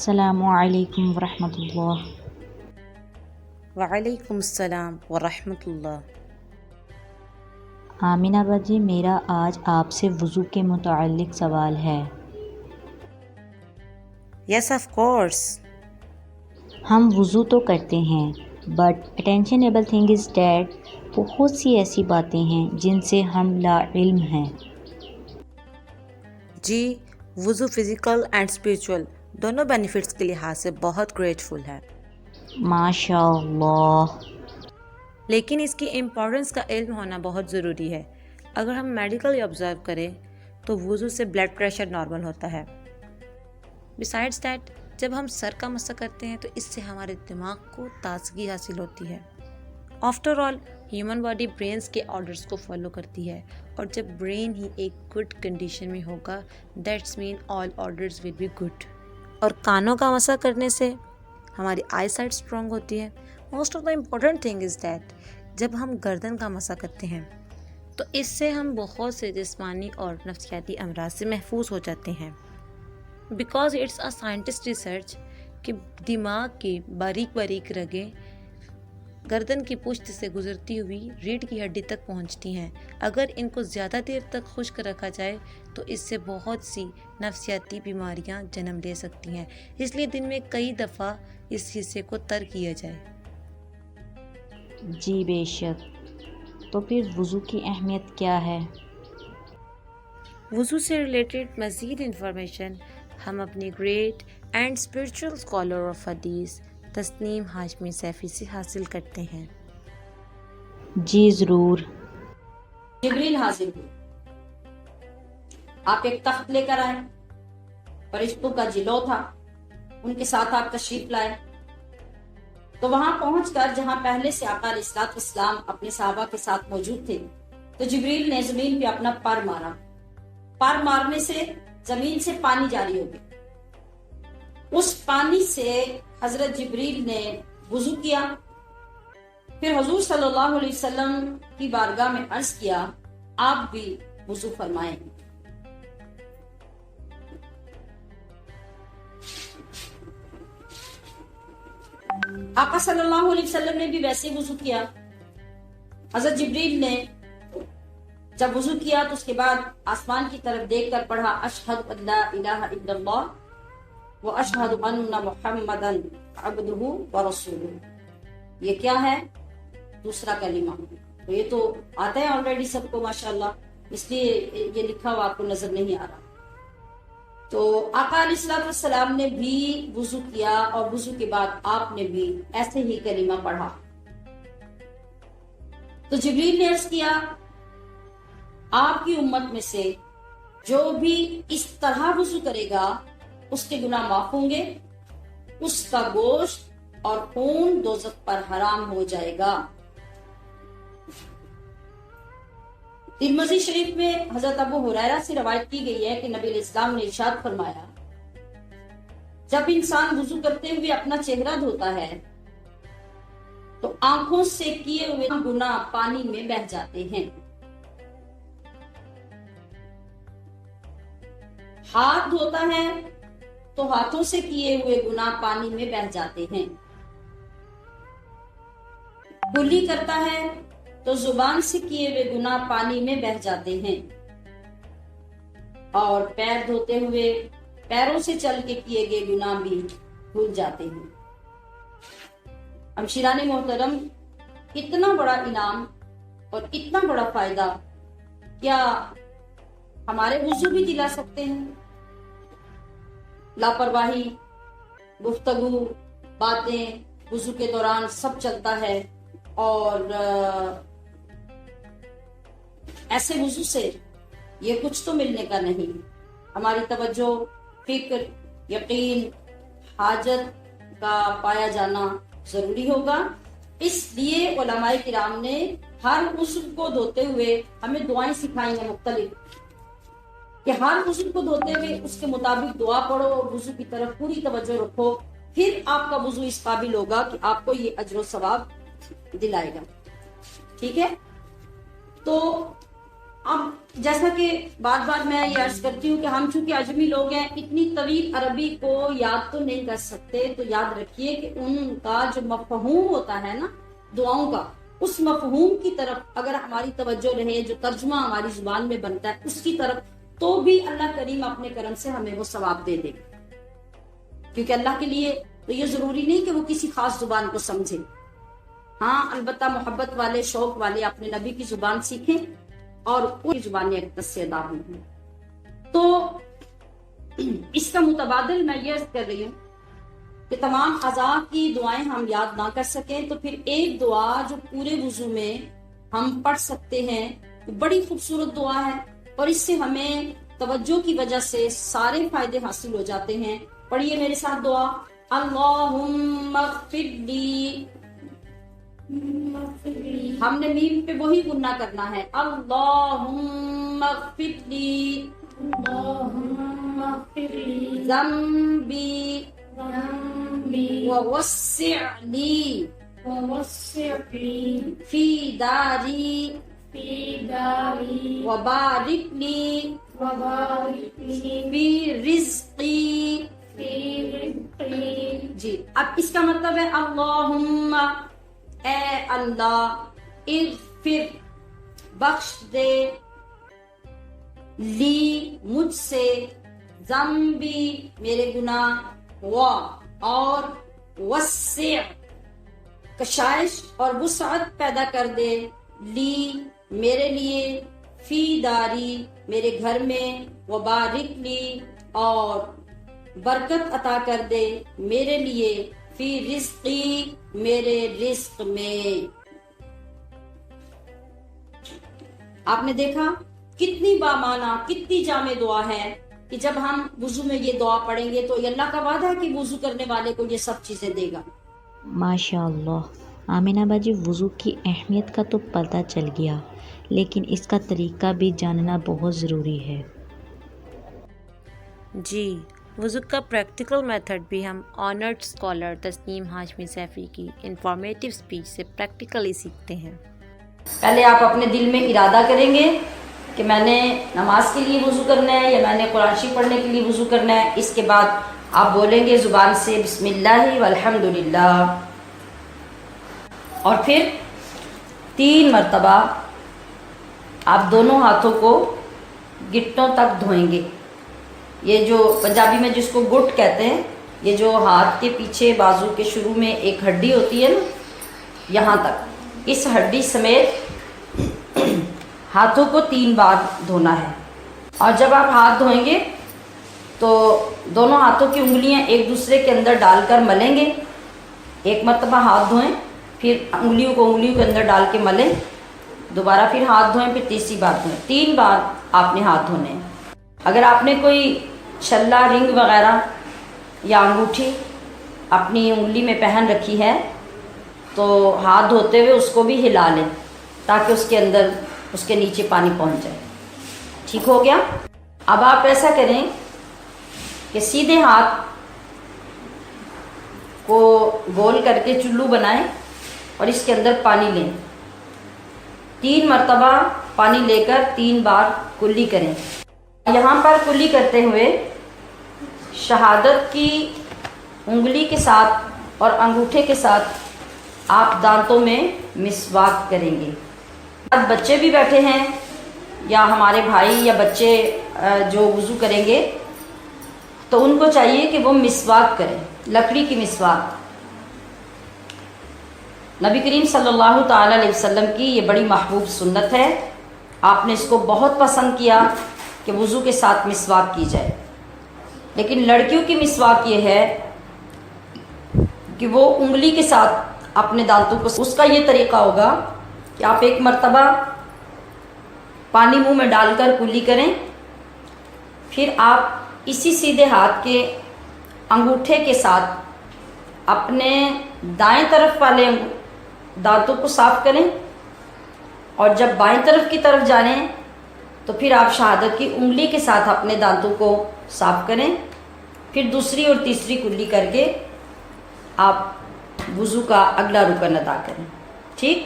السلام علیکم ورحمۃ اللہ۔ وعلیکم السلام ورحمۃ اللہ۔ آمینہ باجی، میرا آج آپ سے وضو کے متعلق سوال ہے۔ Yes of course. ہم وضو تو کرتے ہیں بٹ اٹینشنیبل تھنگ از دیٹ بہت سی ایسی باتیں ہیں جن سے ہم لا علم ہیں۔ جی، وضو فزیکل اینڈ اسپریچول دونوں بینیفٹس کے لحاظ سے بہت گریٹفل ہے، ماشاء اللہ۔ لیکن اس کی امپورٹنس کا علم ہونا بہت ضروری ہے۔ اگر ہم میڈیکلی آبزرو کریں تو وضو سے بلڈ پریشر نارمل ہوتا ہے۔ بسائڈس دیٹ، جب ہم سر کا مسح کرتے ہیں تو اس سے ہمارے دماغ کو تازگی حاصل ہوتی ہے۔ After all human body brains کے آرڈرز کو فالو کرتی ہے، اور جب برین ہی ایک گڈ کنڈیشن میں ہوگا that's mean all orders will be good. اور کانوں کا مسح کرنے سے ہماری آئی سائٹ اسٹرانگ ہوتی ہے۔ Most of the important thing is that جب ہم گردن کا مسح کرتے ہیں تو اس سے ہم بہت سے جسمانی اور نفسیاتی امراض سے محفوظ ہو جاتے ہیں، because it's a scientist research کہ دماغ کی باریک باریک رگیں گردن کی پشت سے گزرتی ہوئی ریڑھ کی ہڈی تک پہنچتی ہیں۔ اگر ان کو زیادہ دیر تک خشک رکھا جائے تو اس سے بہت سی نفسیاتی بیماریاں جنم لے سکتی ہیں، اس لیے دن میں کئی دفعہ اس حصے کو تر کیا جائے۔ جی بے شک۔ تو پھر وضو کی اہمیت کیا ہے؟ وضو سے ریلیٹڈ مزید انفارمیشن ہم اپنی great and spiritual scholar of حدیث تسنیم ہاشمی سیفی سے حاصل کرتے ہیں۔ جی ضرور۔ جبریل حاضر ہوئے، آپ ایک تخت لے کر آئے، فرشتوں کا جلو تھا، ان کے ساتھ آپ تشریف لائے۔ تو وہاں پہنچ کر جہاں پہلے سے آقا علیہ الصلوۃ والسلام اپنے صحابہ کے ساتھ موجود تھے، تو جبریل نے زمین پہ اپنا پر مارا۔ پر مارنے سے زمین سے پانی جاری ہو گیا۔ اس پانی سے حضرت جبریل نے وضو کیا، پھر حضور صلی اللہ علیہ وسلم کی بارگاہ میں عرض کیا آپ بھی وضو فرمائیں۔ آقا صلی اللہ علیہ وسلم نے بھی ویسے وضو کیا۔ حضرت جبریل نے جب وضو کیا تو اس کے بعد آسمان کی طرف دیکھ کر پڑھا اشہد ان لا الہ الا اللہ و اشہد ان محمدا عبدہ و رسولہ۔ یہ کیا ہے؟ دوسرا کلمہ۔ تو یہ تو آتا ہے آلریڈی سب کو ماشاءاللہ، اس لیے یہ لکھا ہوا آپ کو نظر نہیں آ رہا۔ تو آقا علیہ الصلوۃ والسلام نے بھی وضو کیا، اور وضو کے بعد آپ نے بھی ایسے ہی کلمہ پڑھا۔ تو جبریل نے عرض کیا آپ کی امت میں سے جو بھی اس طرح وضو کرے گا اس کے گناہ معاف ہوں گے، اس کا گوشت اور خون دوزخ پر حرام ہو جائے گا۔ ترمذی شریف میں حضرت ابو ہریرہ سے روایت کی گئی ہے کہ نبی علیہ السلام نے ارشاد فرمایا جب انسان وضو کرتے ہوئے اپنا چہرہ دھوتا ہے تو آنکھوں سے کیے ہوئے گناہ پانی میں بہہ جاتے ہیں، ہاتھ دھوتا ہے تو ہاتھوں سے کیے ہوئے گناہ پانی میں بہہ جاتے ہیں، کلی کرتا ہے تو زبان سے کیے ہوئے گناہ پانی میں بہہ جاتے ہیں، اور پیر دھوتے ہوئے پیروں سے چل کے کیے گئے گناہ بھی دھل جاتے ہیں۔ ہمشیران محترم، اتنا بڑا انعام اور اتنا بڑا فائدہ کیا ہمارے وضو بھی دلا سکتے ہیں؟ لاپرواہی، گفتگو، باتیں وضو کے دوران سب چلتا ہے، اور ایسے وضو سے یہ کچھ تو ملنے کا نہیں۔ ہماری توجہ، فکر، یقین، حاجت کا پایا جانا ضروری ہوگا۔ اس لیے علماء کرام نے ہر عضو کو دھوتے ہوئے ہمیں دعائیں سکھائی ہیں مختلف، کہ ہر وضو کو دھوتے ہوئے اس کے مطابق دعا پڑھو اور وضو کی طرف پوری توجہ رکھو، پھر آپ کا وضو اس قابل ہوگا کہ آپ کو یہ اجر و ثواب دلائے گا۔ ٹھیک ہے؟ تو اب جیسا کہ بار بار میں یہ عرض کرتی ہوں کہ ہم چونکہ عجمی لوگ ہیں، اتنی طویل عربی کو یاد تو نہیں کر سکتے، تو یاد رکھیے کہ ان کا جو مفہوم ہوتا ہے نا دعاؤں کا، اس مفہوم کی طرف اگر ہماری توجہ رہے، جو ترجمہ ہماری زبان میں بنتا ہے اس کی طرف، تو بھی اللہ کریم اپنے کرم سے ہمیں وہ ثواب دے دے گا، کیونکہ اللہ کے لیے تو یہ ضروری نہیں کہ وہ کسی خاص زبان کو سمجھے. ہاں البتہ محبت والے، شوق والے اپنے نبی کی زبان سیکھیں اور ان زبانیں اقدس سے ادا ہوئی. تو اس کا متبادل میں یہ عرض کر رہی ہوں کہ تمام اعضاء کی دعائیں ہم یاد نہ کر سکیں تو پھر ایک دعا جو پورے وضو میں ہم پڑھ سکتے ہیں، بڑی خوبصورت دعا ہے اور اس سے ہمیں توجہ کی وجہ سے سارے فائدے حاصل ہو جاتے ہیں. پڑھیے میرے ساتھ دعا. اللہم اغفر لی، ہم نے میم پہ وہی گننا کرنا ہے. اللہم اغفر لی ذنبی ووسع لی فی داری وبارک لی فی رزقی. جی اب اس کا مطلب ہے اللہم اے اللہ، اغفر بخش دے، لی مجھ سے، ذنبی میرے گناہ، اور وسع کشائش اور وسعت پیدا کر دے، لی میرے لیے، فی داری میرے گھر میں، وبارک لی اور برکت عطا کر دے میرے لیے، فی رزقی میرے رزق میں. آپ نے دیکھا کتنی بامعنی، کتنی جامع دعا ہے کہ جب ہم وضو میں یہ دعا پڑھیں گے تو یہ اللہ کا وعدہ ہے کہ وضو کرنے والے کو یہ سب چیزیں دے گا. ماشاء اللہ آمینہ باجی، وضو کی اہمیت کا تو پتہ چل گیا، لیکن اس کا طریقہ بھی جاننا بہت ضروری ہے. جی، وضو کا پریکٹیکل میتھڈ بھی ہم آنرڈ اسکالر تسنیم ہاشمی سیفی کی انفارمیٹیو اسپیچ سے پریکٹیکلی سیکھتے ہیں. پہلے آپ اپنے دل میں ارادہ کریں گے کہ میں نے نماز کے لیے وضو کرنا ہے یا میں نے قرآن شریف پڑھنے کے لیے وضو کرنا ہے. اس کے بعد آپ بولیں گے زبان سے بسم اللہ والحمد للہ، اور پھر 3 مرتبہ آپ دونوں ہاتھوں کو گٹوں تک دھوئیں گے. یہ جو پنجابی میں جس کو گٹ کہتے ہیں، یہ جو ہاتھ کے پیچھے بازو کے شروع میں ایک ہڈی ہوتی ہے نا، یہاں تک، اس ہڈی سمیت ہاتھوں کو 3 بار دھونا ہے. اور جب آپ ہاتھ دھوئیں گے تو دونوں ہاتھوں کی انگلیاں ایک دوسرے کے اندر ڈال کر ملیں گے. 1 مرتبہ ہاتھ دھوئیں، پھر انگلیوں کو انگلیوں کے اندر ڈال کے ملیں، دوبارہ پھر ہاتھ دھوئیں، پھر تیسری بار دھوئیں. 3 بار آپ نے ہاتھ دھونے ہیں. اگر آپ نے کوئی چھلا، رنگ وغیرہ یا انگوٹھی اپنی انگلی میں پہن رکھی ہے تو ہاتھ دھوتے ہوئے اس کو بھی ہلا لیں تاکہ اس کے اندر، اس کے نیچے پانی پہنچ جائے. ٹھیک ہو گیا؟ اب آپ ایسا کریں کہ سیدھے ہاتھ کو گول کر کے چلو بنائیں اور اس کے اندر پانی لیں. 3 مرتبہ پانی لے کر 3 بار کلی کریں. یہاں پر کلی کرتے ہوئے شہادت کی انگلی کے ساتھ اور انگوٹھے کے ساتھ آپ دانتوں میں مسواک کریں گے. اب بچے بھی بیٹھے ہیں یا ہمارے بھائی یا بچے جو وضو کریں گے تو ان کو چاہیے کہ وہ مسواک کریں، لکڑی کی مسواک. نبی کریم صلی اللہ تعالی علیہ وسلم کی یہ بڑی محبوب سنت ہے. آپ نے اس کو بہت پسند کیا کہ وضو کے ساتھ مسواک کی جائے. لیکن لڑکیوں کی مسواک یہ ہے کہ وہ انگلی کے ساتھ اپنے دانتوں کو، اس کا یہ طریقہ ہوگا کہ آپ 1 مرتبہ پانی منہ میں ڈال کر کلی کریں، پھر آپ اسی سیدھے ہاتھ کے انگوٹھے کے ساتھ اپنے دائیں طرف والے دانتوں کو صاف کریں، اور جب بائیں طرف کی طرف جائیں تو پھر آپ شہادت کی انگلی کے ساتھ اپنے دانتوں کو صاف کریں، پھر دوسری اور تیسری کلی کر کے آپ وضو کا اگلا رکن ادا کریں. ٹھیک؟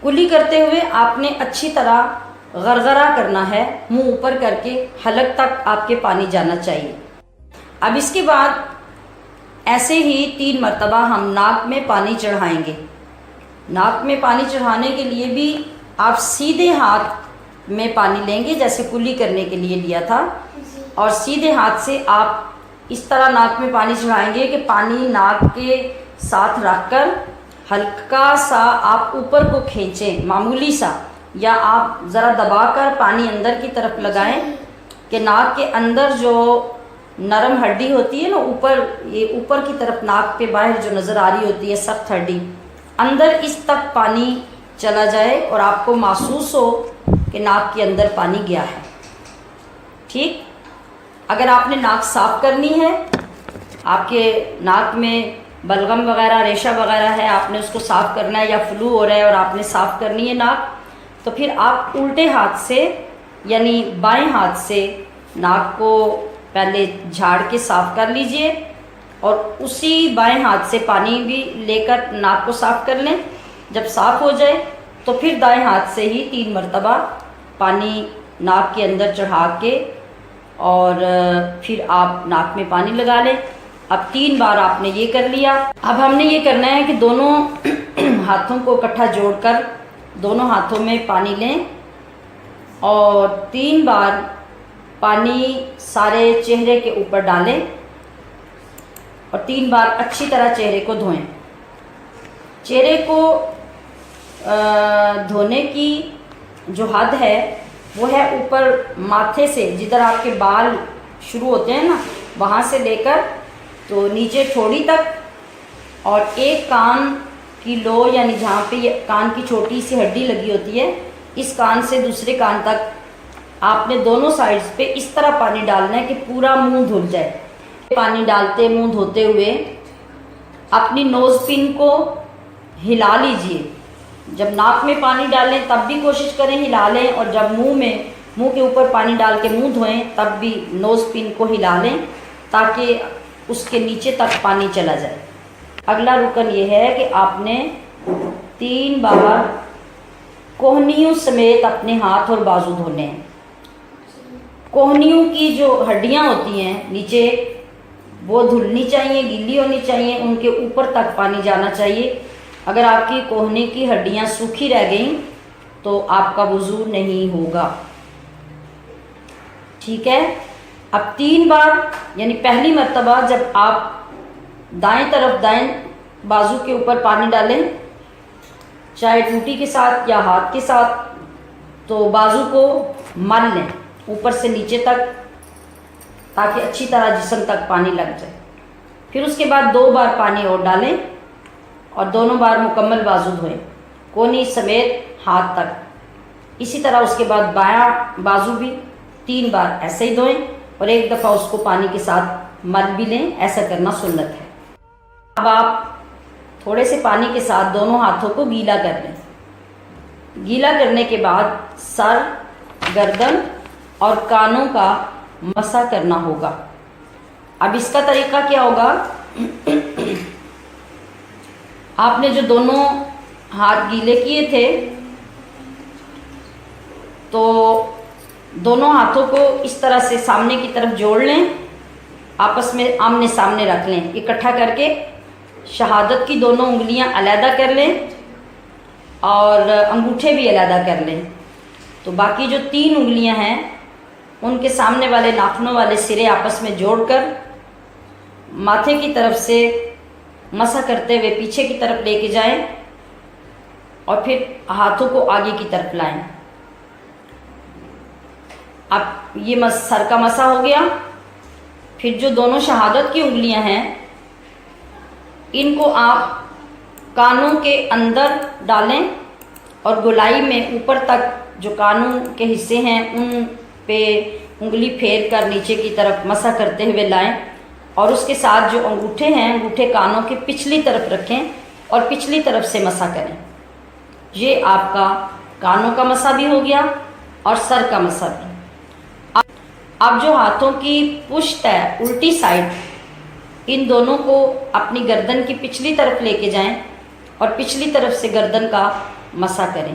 کلی کرتے ہوئے آپ نے اچھی طرح غرغرہ کرنا ہے، منہ اوپر کر کے حلق تک آپ کے پانی جانا چاہیے۔ اب اس کے بعد ایسے ہی 3 مرتبہ ہم ناک میں پانی چڑھائیں گے۔ ناک میں پانی چڑھانے کے لیے بھی آپ سیدھے ہاتھ میں پانی لیں گے جیسے کلی کرنے کے لیے لیا تھا، اور سیدھے ہاتھ سے آپ اس طرح ناک میں پانی چڑھائیں گے کہ پانی ناک کے ساتھ رکھ کر ہلکا سا آپ اوپر کو کھینچیں، معمولی سا، یا آپ ذرا دبا کر پانی اندر کی طرف لگائیں کہ ناک کے اندر جو نرم ہڈی ہوتی ہے نا، یہ اوپر کی طرف ناک پہ باہر جو نظر آ رہی ہوتی ہے سخت ہڈی، اندر اس تک پانی چلا جائے اور آپ کو محسوس ہو کہ ناک کے اندر پانی گیا ہے۔ ٹھیک، اگر آپ نے ناک صاف کرنی ہے، آپ کے ناک میں بلغم وغیرہ ریشہ وغیرہ ہے، آپ نے اس کو صاف کرنا ہے، یا فلو ہو رہا ہے اور آپ نے صاف کرنی ہے ناک، تو پھر آپ الٹے ہاتھ سے یعنی بائیں ہاتھ سے ناک کو پہلے جھاڑ کے صاف کر لیجئے، اور اسی بائیں ہاتھ سے پانی بھی لے کر ناک کو صاف کر لیں۔ جب صاف ہو جائے تو پھر دائیں ہاتھ سے ہی 3 مرتبہ پانی ناک کے اندر چڑھا کے اور پھر آپ ناک میں پانی لگا لیں۔ اب 3 بار آپ نے یہ کر لیا۔ اب ہم نے یہ کرنا ہے کہ دونوں ہاتھوں کو اکٹھا جوڑ کر دونوں ہاتھوں میں پانی لیں اور 3 بار پانی سارے چہرے کے اوپر ڈالیں اور 3 بار اچھی طرح چہرے کو دھوئیں۔ چہرے کو دھونے کی جو حد ہے وہ ہے اوپر ماتھے سے، جدھر آپ کے بال شروع ہوتے ہیں نا، وہاں سے لے کر تو نیچے ٹھوڑی تک، اور ایک کان کی لو یعنی جہاں پہ یہ کان کی چھوٹی سی ہڈی لگی ہوتی ہے، اس کان سے دوسرے کان تک آپ نے دونوں سائڈز پہ اس طرح پانی ڈالنا ہے کہ پورا منہ دھل جائے۔ پانی ڈالتے منہ دھوتے ہوئے اپنی نوز پن کو ہلا لیجئے۔ جب ناک میں پانی ڈالیں تب بھی کوشش کریں ہلا لیں، اور جب منہ کے اوپر پانی ڈال کے منہ دھوئیں تب بھی نوز پن کو ہلا لیں تاکہ اس کے نیچے تک پانی چلا جائے۔ اگلا رکن یہ ہے کہ آپ نے 3 بار کوہنیوں سمیت اپنے ہاتھ اور بازو دھونے ہیں۔ کوہنیوں کی جو ہڈیاں ہوتی ہیں نیچے وہ دھلنی چاہیے، گیلی ہونی چاہیے، ان کے اوپر تک پانی جانا چاہیے۔ اگر آپ کی کوہنی کی ہڈیاں سوکھی رہ گئیں تو آپ کا وضو نہیں ہوگا۔ ٹھیک ہے، اب 3 بار یعنی پہلی مرتبہ جب آپ دائیں طرف دائیں بازو کے اوپر پانی ڈالیں، چاہے ٹوٹی کے ساتھ یا ہاتھ کے ساتھ، تو بازو کو مل لیں اوپر سے نیچے تک تاکہ اچھی طرح جسم تک پانی لگ جائے۔ پھر اس کے بعد 2 بار پانی اور ڈالیں اور دونوں بار مکمل بازو دھوئیں، کونی سمیت ہاتھ تک۔ اسی طرح اس کے بعد بایاں بازو بھی 3 بار ایسے ہی دھوئیں اور 1 دفعہ اس کو پانی کے ساتھ مل بھی لیں۔ ایسا کرنا سنت ہے۔ اب آپ تھوڑے سے پانی کے ساتھ دونوں ہاتھوں کو گیلا کر لیں۔ گیلا کرنے کے بعد سر، گردن اور کانوں کا مسح کرنا ہوگا۔ اب اس کا طریقہ کیا ہوگا؟ آپ نے جو دونوں ہاتھ گیلے کیے تھے تو دونوں ہاتھوں کو اس طرح سے سامنے کی طرف جوڑ لیں، آپس میں آمنے سامنے رکھ لیں، اکٹھا کر کے شہادت کی دونوں انگلیاں علیحدہ کر لیں اور انگوٹھے بھی علیحدہ کر لیں۔ تو باقی جو 3 انگلیاں ہیں ان کے سامنے والے ناخنوں والے سرے آپس میں جوڑ کر ماتھے کی طرف سے مسح کرتے ہوئے پیچھے کی طرف لے کے جائیں اور پھر ہاتھوں کو آگے کی طرف لائیں۔ اب یہ سر کا مسح ہو گیا۔ پھر جو دونوں شہادت کی انگلیاں ہیں ان کو آپ کانوں کے اندر ڈالیں اور گولائی میں اوپر تک جو کانوں کے حصے ہیں ان پہ انگلی پھیر کر نیچے کی طرف مسح کرتے ہوئے لائیں، اور اس کے ساتھ جو انگوٹھے ہیں انگوٹھے کانوں کے پچھلی طرف رکھیں اور پچھلی طرف سے مسح کریں۔ یہ آپ کا کانوں کا مسح بھی ہو گیا اور سر کا مسح بھی۔ اب جو ہاتھوں کی پشت ہے الٹی سائڈ، ان دونوں کو اپنی گردن کی پچھلی طرف لے کے جائیں اور پچھلی طرف سے گردن کا مسح کریں۔